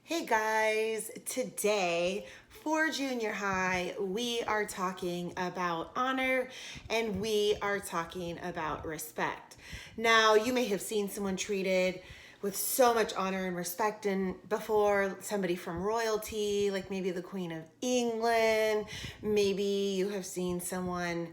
Hey guys, today for junior high, we are talking about honor and we are talking about respect. Now, you may have seen someone treated with so much honor and respect and before, somebody from royalty, like maybe the Queen of England. Maybe you have seen someone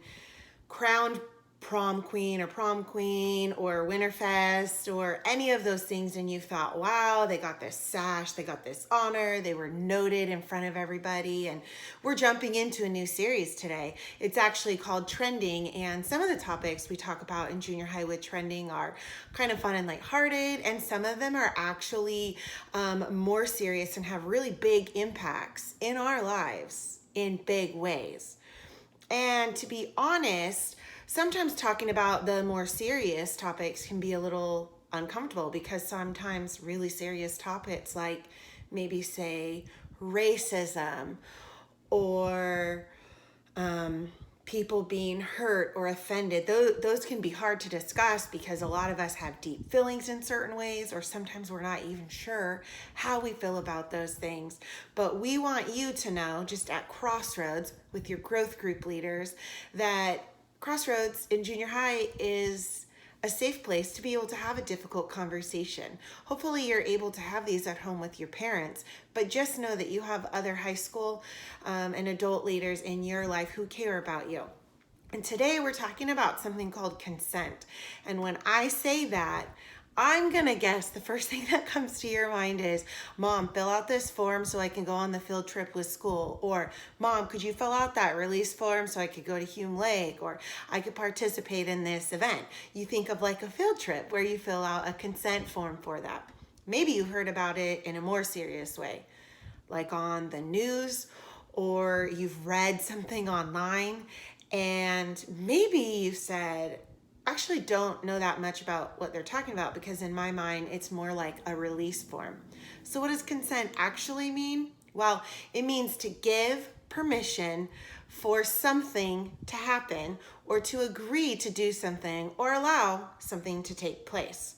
crowned prom queen or Winterfest or any of those things, and you thought, wow, they got this sash, they got this honor, they were noted in front of everybody. And we're jumping into a new series today. It's actually called Trending, and some of the topics we talk about in junior high with trending are kind of fun and lighthearted, and some of them are actually more serious and have really big impacts in our lives in big ways. And to be honest, sometimes talking about the more serious topics can be a little uncomfortable because sometimes really serious topics, like maybe say racism or people being hurt or offended, those can be hard to discuss because a lot of us have deep feelings in certain ways, or sometimes we're not even sure how we feel about those things. But we want you to know, just at Crossroads with your growth group leaders, that Crossroads in junior high is a safe place to be able to have a difficult conversation. Hopefully you're able to have these at home with your parents, but just know that you have other high school and adult leaders in your life who care about you. And today we're talking about something called consent. And when I say that, I'm gonna guess the first thing that comes to your mind is, Mom, fill out this form so I can go on the field trip with school. Or, Mom, could you fill out that release form so I could go to Hume Lake? Or I could participate in this event. You think of like a field trip where you fill out a consent form for that. Maybe you heard about it in a more serious way, like on the news, or you've read something online, and maybe you said, actually don't know that much about what they're talking about, because in my mind it's more like a release form. So what does consent actually mean? Well, it means to give permission for something to happen, or to agree to do something, or allow something to take place.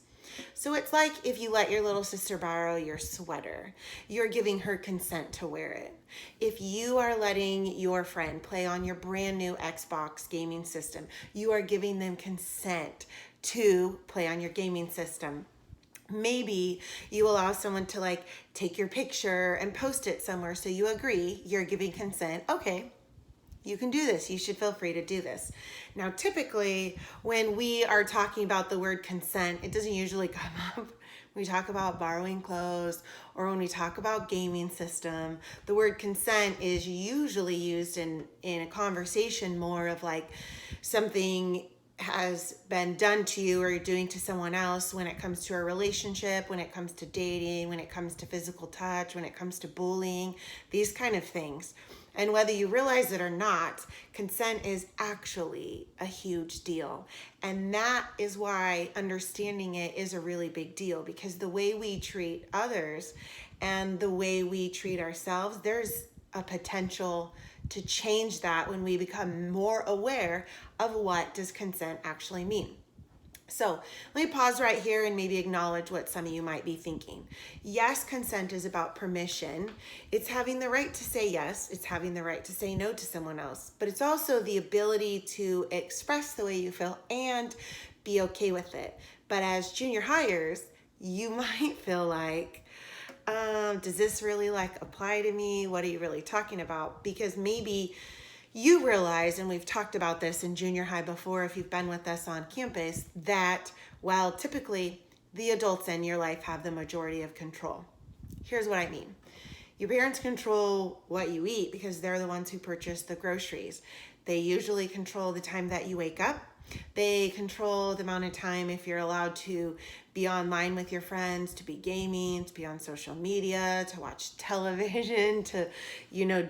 So it's like if you let your little sister borrow your sweater, you're giving her consent to wear it. If you are letting your friend play on your brand new Xbox gaming system, you are giving them consent to play on your gaming system. Maybe you allow someone to like take your picture and post it somewhere, so you agree, you're giving consent. Okay, you can do this. You should feel free to do this. Now, typically, when we are talking about the word consent, it doesn't usually come up. When we talk about borrowing clothes or when we talk about gaming system, the word consent is usually used in a conversation more of like something has been done to you or you're doing to someone else, when it comes to a relationship, when it comes to dating, when it comes to physical touch, when it comes to bullying, these kind of things. And whether you realize it or not, consent is actually a huge deal. And that is why understanding it is a really big deal, because the way we treat others and the way we treat ourselves, there's a potential to change that when we become more aware of what does consent actually mean. So let me pause right here and maybe acknowledge what some of you might be thinking. Yes, consent is about permission. It's having the right to say yes. It's having the right to say no to someone else. But it's also the ability to express the way you feel and be okay with it. But as junior hires, you might feel like, does this really like apply to me? What are you really talking about? Because maybe you realize, and we've talked about this in junior high before if you've been with us on campus, that while typically the adults in your life have the majority of control. Here's what I mean. Your parents control what you eat because they're the ones who purchase the groceries. They usually control the time that you wake up. They control the amount of time if you're allowed to be online with your friends, to be gaming, to be on social media, to watch television, to,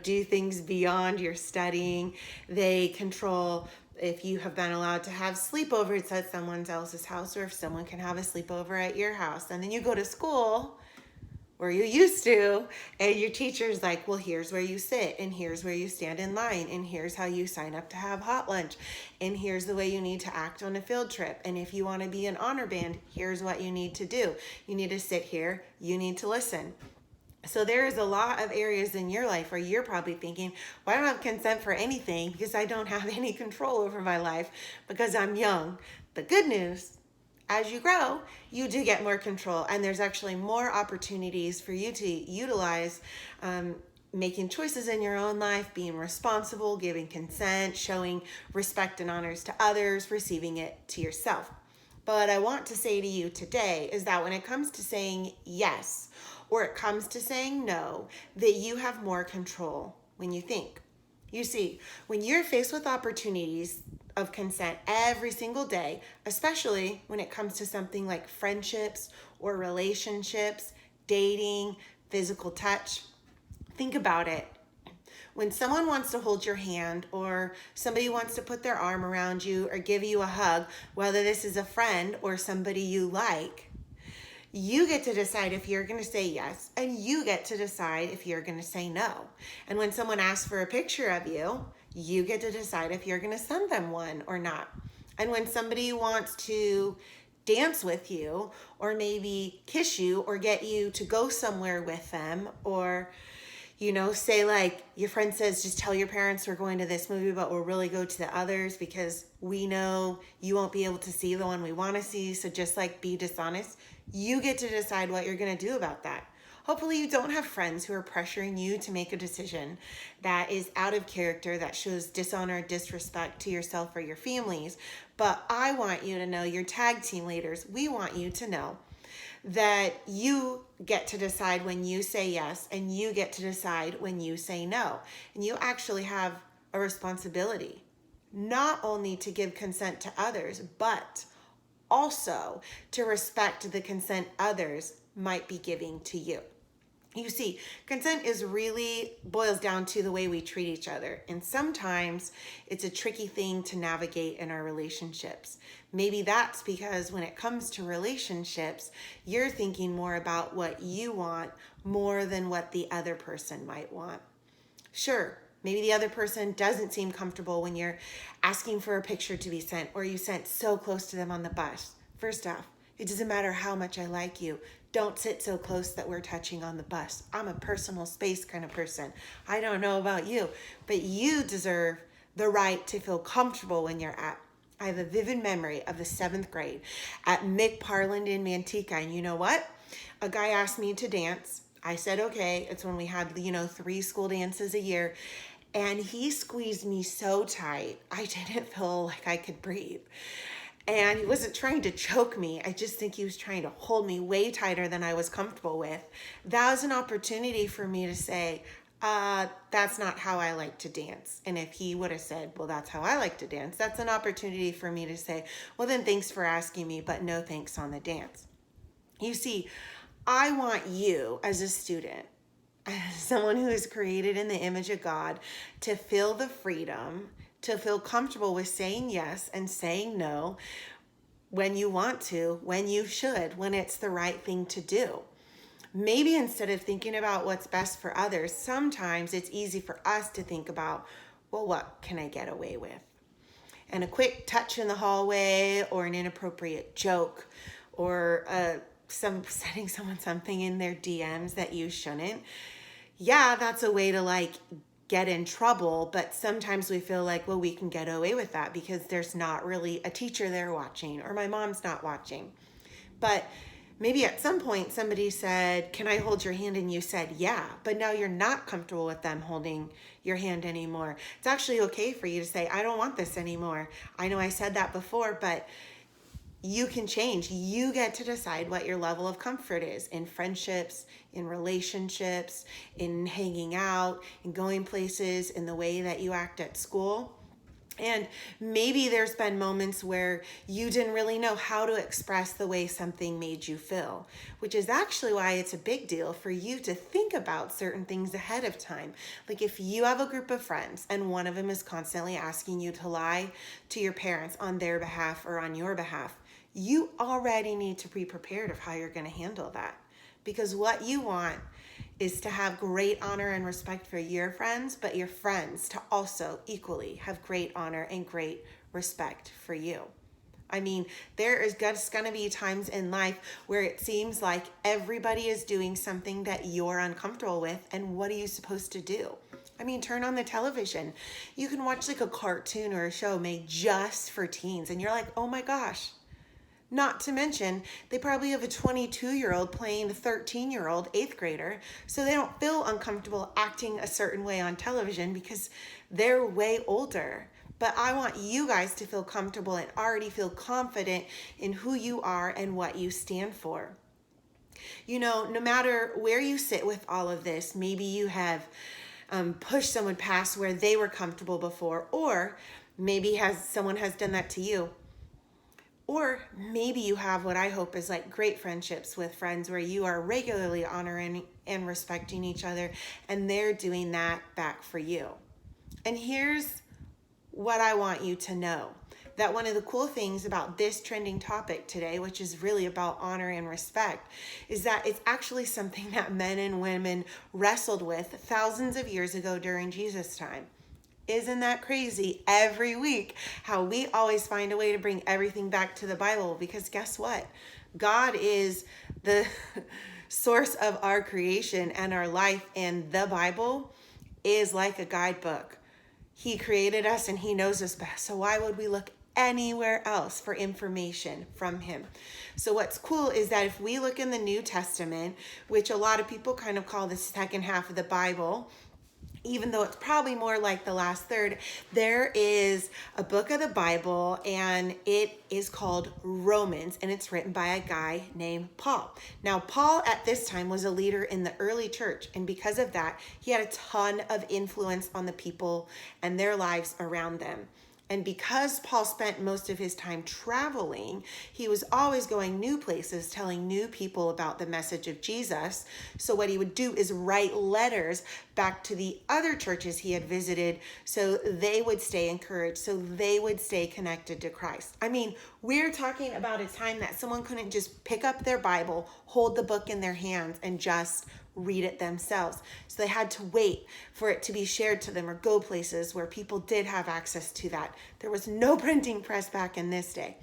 do things beyond your studying. They control if you have been allowed to have sleepovers at someone else's house, or if someone can have a sleepover at your house. And then you go to school, where you used to, and your teacher's like, well, here's where you sit, and here's where you stand in line, and here's how you sign up to have hot lunch, and here's the way you need to act on a field trip, and if you want to be an honor band, here's what you need to do. You need to sit here, you need to listen. So there is a lot of areas in your life where you're probably thinking, well, I don't have consent for anything because I don't have any control over my life because I'm young. The good news, as you grow, you do get more control, and there's actually more opportunities for you to utilize making choices in your own life, being responsible, giving consent, showing respect and honors to others, receiving it to yourself. But what I want to say to you today is that when it comes to saying yes or it comes to saying no, that you have more control when you think. You see, when you're faced with opportunities of consent every single day, especially when it comes to something like friendships or relationships, dating, physical touch, think about it. When someone wants to hold your hand or somebody wants to put their arm around you or give you a hug, whether this is a friend or somebody you like, you get to decide if you're going to say yes, and you get to decide if you're going to say no. And when someone asks for a picture of you, you get to decide if you're going to send them one or not. And when somebody wants to dance with you or maybe kiss you or get you to go somewhere with them, or say like your friend says, just tell your parents we're going to this movie, but we'll really go to the others because we know you won't be able to see the one we want to see. So just like be dishonest, you get to decide what you're going to do about that. Hopefully you don't have friends who are pressuring you to make a decision that is out of character, that shows dishonor, disrespect to yourself or your families. But I want you to know, your tag team leaders, we want you to know that you get to decide when you say yes, and you get to decide when you say no. And you actually have a responsibility, not only to give consent to others, but also to respect the consent others might be giving to you. You see, consent is really boils down to the way we treat each other. And sometimes it's a tricky thing to navigate in our relationships. Maybe that's because when it comes to relationships, you're thinking more about what you want more than what the other person might want. Sure, maybe the other person doesn't seem comfortable when you're asking for a picture to be sent, or you sent so close to them on the bus. First off, it doesn't matter how much I like you. Don't sit so close that we're touching on the bus. I'm a personal space kind of person. I don't know about you, but you deserve the right to feel comfortable when you're at. I have a vivid memory of the 7th grade at McParland in Manteca. And you know what? A guy asked me to dance. I said, okay. It's when we had, 3 school dances a year. And he squeezed me so tight, I didn't feel like I could breathe. And he wasn't trying to choke me. I just think he was trying to hold me way tighter than I was comfortable with. That was an opportunity for me to say, that's not how I like to dance. And if he would have said, well, that's how I like to dance, that's an opportunity for me to say, well, then thanks for asking me, but no thanks on the dance. You see, I want you as a student, as someone who is created in the image of God, to feel the freedom, to feel comfortable with saying yes and saying no when you want to, when you should, when it's the right thing to do. Maybe instead of thinking about what's best for others, sometimes it's easy for us to think about, well, what can I get away with? And a quick touch in the hallway, or an inappropriate joke, or sending someone something in their DMs that you shouldn't. Yeah, that's a way to get in trouble, but sometimes we feel like, well, we can get away with that because there's not really a teacher there watching, or my mom's not watching. But maybe at some point somebody said, can I hold your hand? And you said, yeah, but now you're not comfortable with them holding your hand anymore. It's actually okay for you to say, I don't want this anymore. I know I said that before, but you can change. You get to decide what your level of comfort is in friendships, in relationships, in hanging out, in going places, in the way that you act at school. And maybe there's been moments where you didn't really know how to express the way something made you feel, which is actually why it's a big deal for you to think about certain things ahead of time. Like if you have a group of friends and one of them is constantly asking you to lie to your parents on their behalf or on your behalf, you already need to be prepared of how you're going to handle that. Because what you want is to have great honor and respect for your friends, but your friends to also equally have great honor and great respect for you. I mean, there is just going to be times in life where it seems like everybody is doing something that you're uncomfortable with. And what are you supposed to do? I mean, turn on the television. You can watch like a cartoon or a show made just for teens, and you're like, oh my gosh. Not to mention, they probably have a 22-year-old playing a 13-year-old eighth grader, so they don't feel uncomfortable acting a certain way on television because they're way older. But I want you guys to feel comfortable and already feel confident in who you are and what you stand for. You know, no matter where you sit with all of this, maybe you have pushed someone past where they were comfortable before, or maybe someone has done that to you. Or maybe you have what I hope is like great friendships with friends where you are regularly honoring and respecting each other, and they're doing that back for you. And here's what I want you to know. That one of the cool things about this trending topic today, which is really about honor and respect, is that it's actually something that men and women wrestled with thousands of years ago during Jesus' time. Isn't that crazy? Every week, how we always find a way to bring everything back to the Bible, because guess what? God is the source of our creation and our life, and the Bible is like a guidebook. He created us and he knows us best. So why would we look anywhere else for information from him? So what's cool is that if we look in the New Testament, which a lot of people kind of call the second half of the Bible, even though it's probably more like the last third, there is a book of the Bible, and it is called Romans, and it's written by a guy named Paul. Now, Paul at this time was a leader in the early church, and because of that, he had a ton of influence on the people and their lives around them. And because Paul spent most of his time traveling, he was always going new places, telling new people about the message of Jesus. So what he would do is write letters back to the other churches he had visited so they would stay encouraged, so they would stay connected to Christ. I mean, we're talking about a time that someone couldn't just pick up their Bible, hold the book in their hands, and just read it themselves. So they had to wait for it to be shared to them or go places where people did have access to that. There was no printing press back in this day.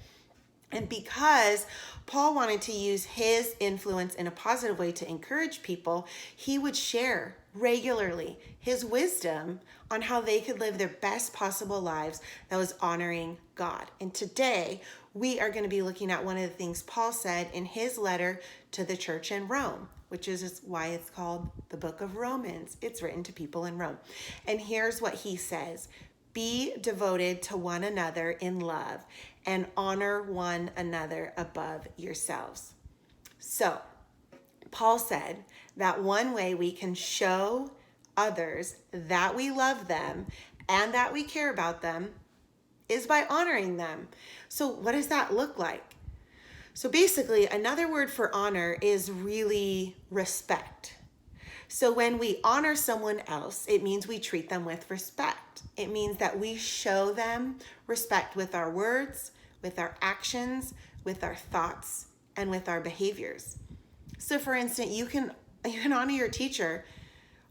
And because Paul wanted to use his influence in a positive way to encourage people, he would share regularly his wisdom on how they could live their best possible lives that was honoring God. And today, we are going to be looking at one of the things Paul said in his letter to the church in Rome, which is why it's called the book of Romans. It's written to people in Rome. And here's what he says: be devoted to one another in love and honor one another above yourselves. So, Paul said that one way we can show others that we love them and that we care about them is by honoring them. So what does that look like? So basically, another word for honor is really respect. So when we honor someone else, it means we treat them with respect. It means that we show them respect with our words, with our actions, with our thoughts, and with our behaviors. So for instance, you can honor your teacher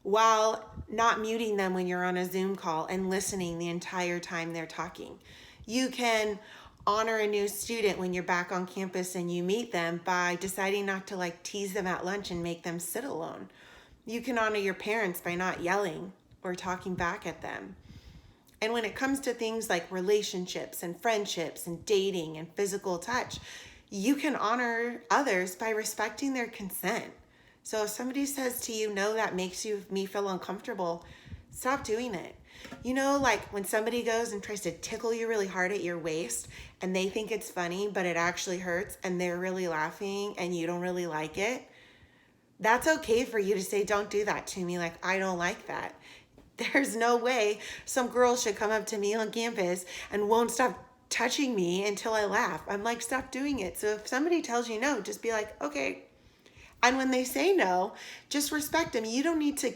while not muting them when you're on a Zoom call and listening the entire time they're talking. You can honor a new student when you're back on campus and you meet them by deciding not to tease them at lunch and make them sit alone. You can honor your parents by not yelling or talking back at them. And when it comes to things like relationships and friendships and dating and physical touch, you can honor others by respecting their consent. So if somebody says to you, no, that makes me feel uncomfortable, stop doing it. You know, like when somebody goes and tries to tickle you really hard at your waist and they think it's funny, but it actually hurts and they're really laughing and you don't really like it, that's okay for you to say, don't do that to me. I don't like that. There's no way some girl should come up to me on campus and won't stop touching me until I laugh. I'm like, stop doing it. So if somebody tells you no, just be like, okay. And when they say no, just respect them. You don't need to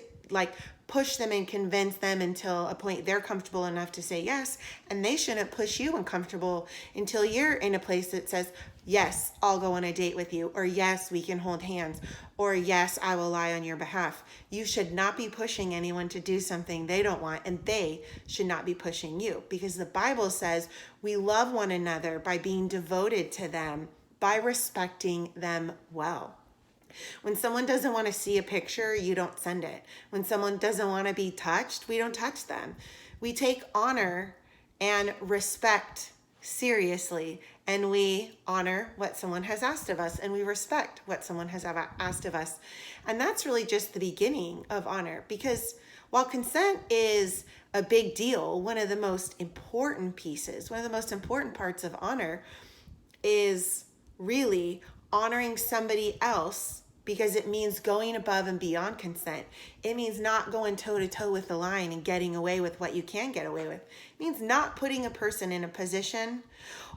push them and convince them until a point they're comfortable enough to say yes. And they shouldn't push you uncomfortable until you're in a place that says, Yes, I'll go on a date with you, or yes, we can hold hands, or yes, I will lie on your behalf. You should not be pushing anyone to do something they don't want, and they should not be pushing you, because the Bible says we love one another by being devoted to them, by respecting them well. When someone doesn't want to see a picture, you don't send it. When someone doesn't want to be touched, we don't touch them. We take honor and respect seriously, and we honor what someone has asked of us, and we respect what someone has asked of us. And that's really just the beginning of honor, because while consent is a big deal, one of the most important pieces, one of the most important parts of honor is really honoring somebody else, because it means going above and beyond consent. It means not going toe to toe with the line and getting away with what you can get away with. It means not putting a person in a position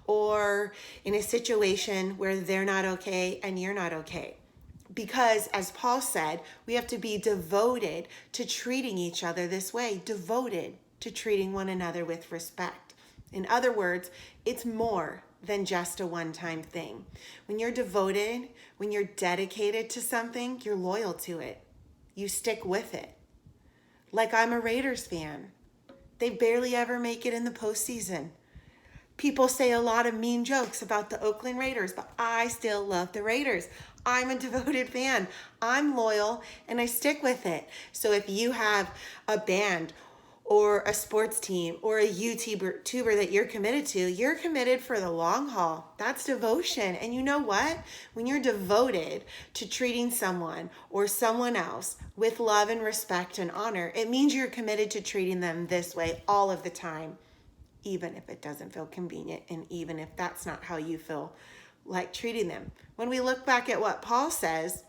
or in a situation where they're not okay and you're not okay. Because as Paul said, we have to be devoted to treating each other this way, devoted to treating one another with respect. In other words, it's more than just a one-time thing. When you're devoted, when you're dedicated to something, you're loyal to it. You stick with it. Like I'm a Raiders fan. They barely ever make it in the postseason. People say a lot of mean jokes about the Oakland Raiders, but I still love the Raiders. I'm a devoted fan. I'm loyal and I stick with it. So if you have a band or a sports team or a YouTuber that you're committed for the long haul. That's devotion. And you know what? When you're devoted to treating someone or someone else with love and respect and honor, it means you're committed to treating them this way all of the time, even if it doesn't feel convenient and even if that's not how you feel like treating them. When we look back at what Paul says,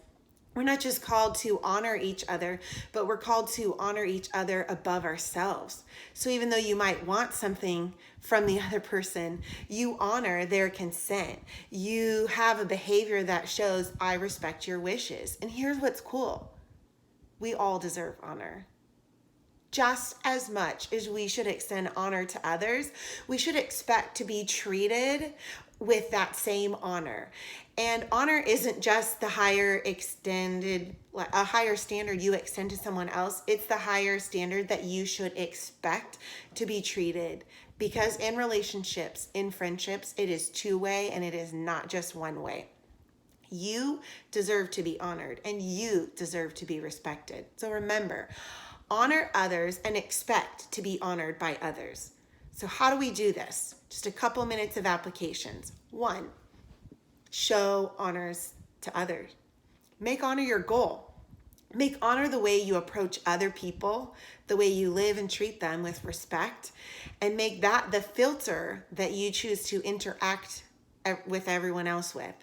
we're not just called to honor each other, but we're called to honor each other above ourselves. So even though you might want something from the other person, you honor their consent. You have a behavior that shows, I respect your wishes. And here's what's cool. We all deserve honor. Just as much as we should extend honor to others, we should expect to be treated with that same honor. And honor isn't just the higher standard you extend to someone else. It's the higher standard that you should expect to be treated. Because in relationships, in friendships, it is two-way and it is not just one way. You deserve to be honored and you deserve to be respected. So remember, honor others and expect to be honored by others. So how do we do this? Just a couple minutes of applications. 1, show honors to others. Make honor your goal. Make honor the way you approach other people, the way you live and treat them with respect, and make that the filter that you choose to interact with everyone else with.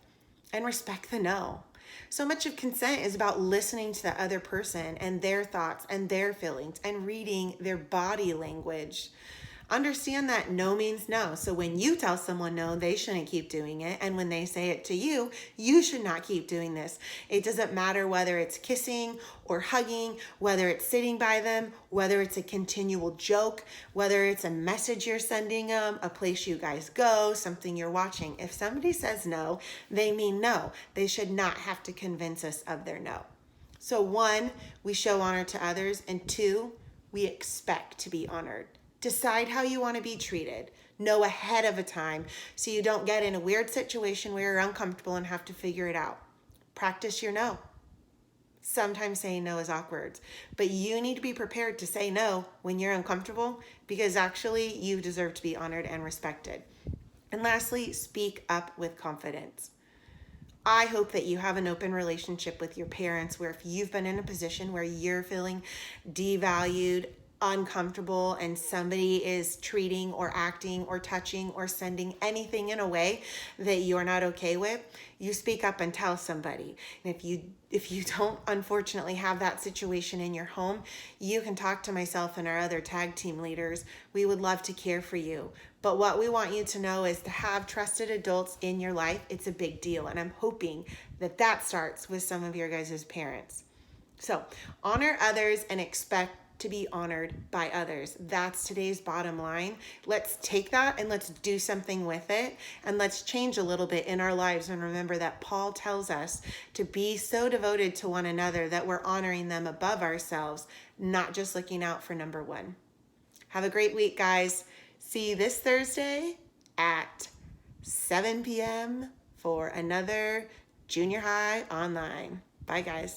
And respect the no. So much of consent is about listening to the other person and their thoughts and their feelings and reading their body language. Understand that no means no. So when you tell someone no, they shouldn't keep doing it. And when they say it to you, you should not keep doing this. It doesn't matter whether it's kissing or hugging, whether it's sitting by them, whether it's a continual joke, whether it's a message you're sending them, a place you guys go, something you're watching. If somebody says no, they mean no. They should not have to convince us of their no. So 1, we show honor to others. And 2, we expect to be honored. Decide how you want to be treated. Know ahead of a time so you don't get in a weird situation where you're uncomfortable and have to figure it out. Practice your no. Sometimes saying no is awkward, but you need to be prepared to say no when you're uncomfortable, because actually you deserve to be honored and respected. And lastly, speak up with confidence. I hope that you have an open relationship with your parents where if you've been in a position where you're feeling devalued, uncomfortable, and somebody is treating or acting or touching or sending anything in a way that you're not okay with, you speak up and tell somebody. And if you don't unfortunately have that situation in your home, you can talk to myself and our other tag team leaders. We would love to care for you. But what we want you to know is to have trusted adults in your life. It's a big deal. And I'm hoping that that starts with some of your guys' parents. So honor others and expect to be honored by others. That's today's bottom line. Let's take that and let's do something with it, and let's change a little bit in our lives, and remember that Paul tells us to be so devoted to one another that we're honoring them above ourselves, not just looking out for number one. Have a great week, guys. See you this Thursday at 7 p.m. for another Junior High Online. Bye, guys.